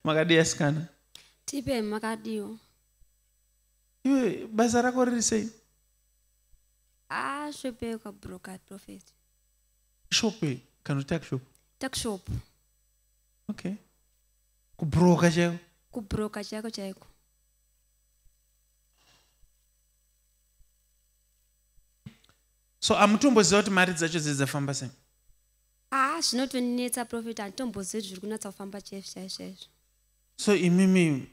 Makadiya sikana. Tipe makadiyo. Iwe basa rako riri sei? Shope kwa broker Prophet. Shope kana tuck shop. Tuck shop. Okay. Ku broker chako. Ku broker chako chaiko. So amutomboziva kuti mari dzacho dzidzafamba sei? Zvinotonetsa Prophet atomboziva zviri kunatsa kufamba chaizvo. So imimi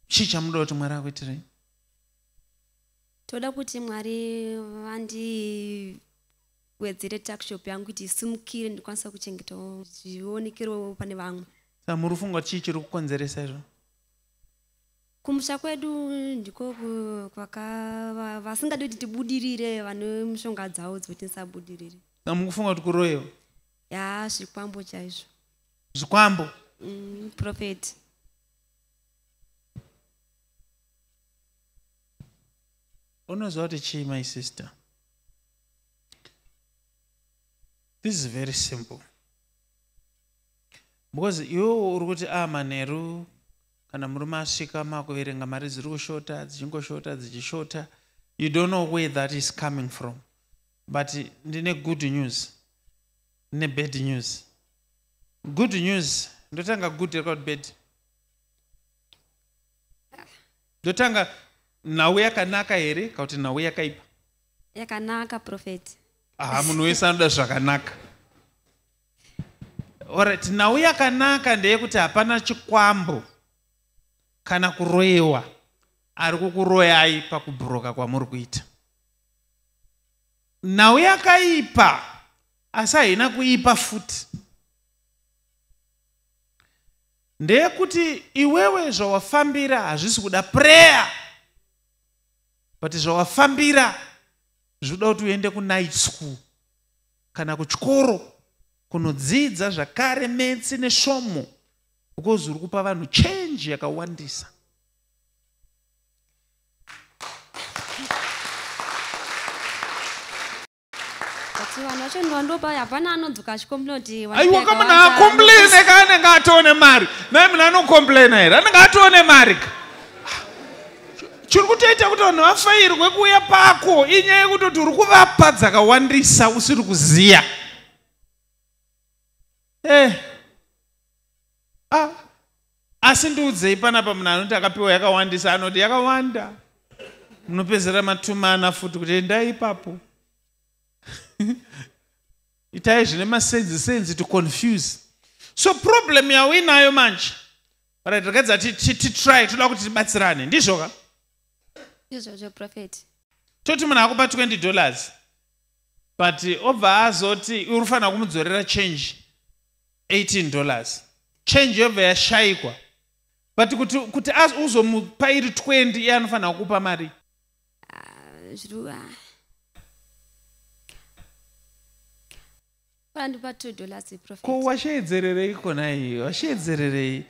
chii chamuda kuti Mwari akuitirei? Toda kuti Mwari vandiwedzere tuck shop yangu kuti isimukire ndikwanisa kuchengeta zvionekerewo pane vamwe. Saka muri kufunga kuti chii chiri kukonzeresa izvo? Kumusha kwedu ndiko vasingadi kuti tibudirire vane mishonga dzavo dzoti tisabudirire. Saka mukufunga kuti kuroyewa? Zvikwambo chaizvo. Zvikwambo? Prophet. Unoziva kuti chii, my sister? This is very simple. Because iwewo uri kuti manheru kana murume asvika makuverenga mari dziri kushota dzichingoshota dzichishota, you don't know where that is coming from. But ndine good news ne bad news. Good news, ndotanga good record bad. Ndotanga nawe yakanaka here kauti nawe yakaipa? Yakanaka Prophet. Munhu wese anoda zvakanaka. Alright, nawe yakanaka ndeyekuti hapana chikwambo kana kuroyewa ari kukuroyai pakubhuroka kwamuri kuita. Nawe yakaipa asi haina kuipa futi. Ndeyekuti iwewe zvawafambira hazvisi kuda prayer, but zvawafambira zvoda kuti uende kunight school kana kuchikoro kunodzidza zvakare metsi nesvomo, because uri kupa vanhu change yakawandisa. Aiwa kama na complain kana ngatone mari. Na mimi nano complain here. Anenge atone mari. Chiri kutoita kuti vanhu vafairwe kuuya pako inyaya yekuti uri kuvapa dzakawandisa usiri kuziya. Asi ndiudzei panapa munhu anoti akapiwa yakawandisa anoti yakawanda. Munopedzera matumana futi kuti endai ipapo. Itai zvine masenzi to confuse. So problem yawinayo manje. But rakaedza titry toda kuti tibatsirane. Ndizvo ka? Ndizvo Prophet. Toti munhu akupa $20. But obva azoti urufana kumudzorera change $18. Change yobva yashayikwa. But kuti uzomupa iri 20 iye anofanira kukupa mari. Ko washedzererei kona iyo? Washedzererei?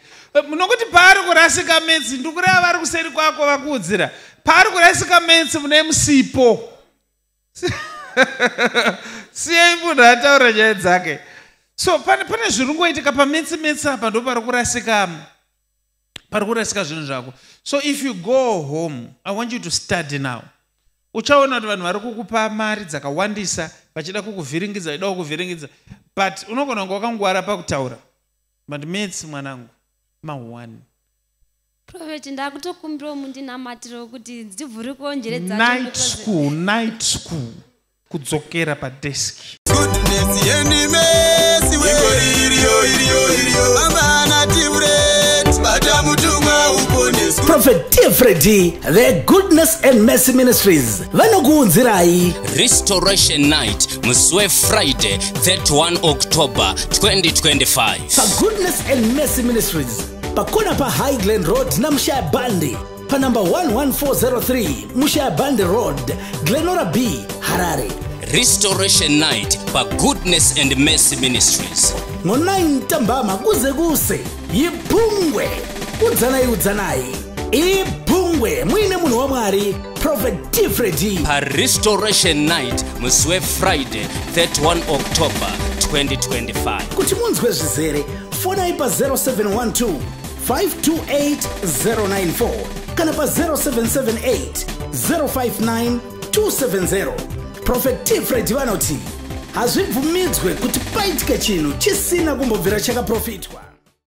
Munokuti paari kurasika metsi ndikureva vari kuseri kwako vakuudzira. Paari kurasika metsi mune musipo. Siyai munhu ataura nyaya dzake. So pane zviri ngoitika pametsi apa ndo pari kurasika. Pari kurasika zvinhu zvako. So if you go home, I want you to study now. Uchaona kuti vanhu vari kukupa mari dzakawandisa vachida kukuvhiringidza, ida kukuvhiringidza. But unogona kunge wakangwara pakutaura. But metsi mwanangu mahwani. Prophet, ndakutokumbira mundinamatiro kuti dzivhurikewo njere dzacho. Night school. Kudzokera padeski. Goodness yenimesi iriyo amana tibrate batamutumwa uponesi. Prophet Tifredi, the Goodness and Mercy Ministries vanokuunzirai Restoration Night muswe Friday 31 October 2025. pa Goodness and Mercy Ministries pakona pa Highland Road na Mshayabandi pa number 11403 Mshayabandi Road, Glenora B, Harare. Restoration Night pa Goodness and Mercy Ministries. Ngo9 ntambama kuze yibhungwe udzanayi ibhungwe mwine munhu wa Mwari Prophet Tifredi pa Restoration Night muswe Friday 31 October 2025. kuti munzwe zvizere fona ipa 0712 528094 kana pa 0778 059 270. Prophet Tifred vanoti hazvibvumidzwe kuti paitike chinhu chisina kumbobvira chakaprofitwa.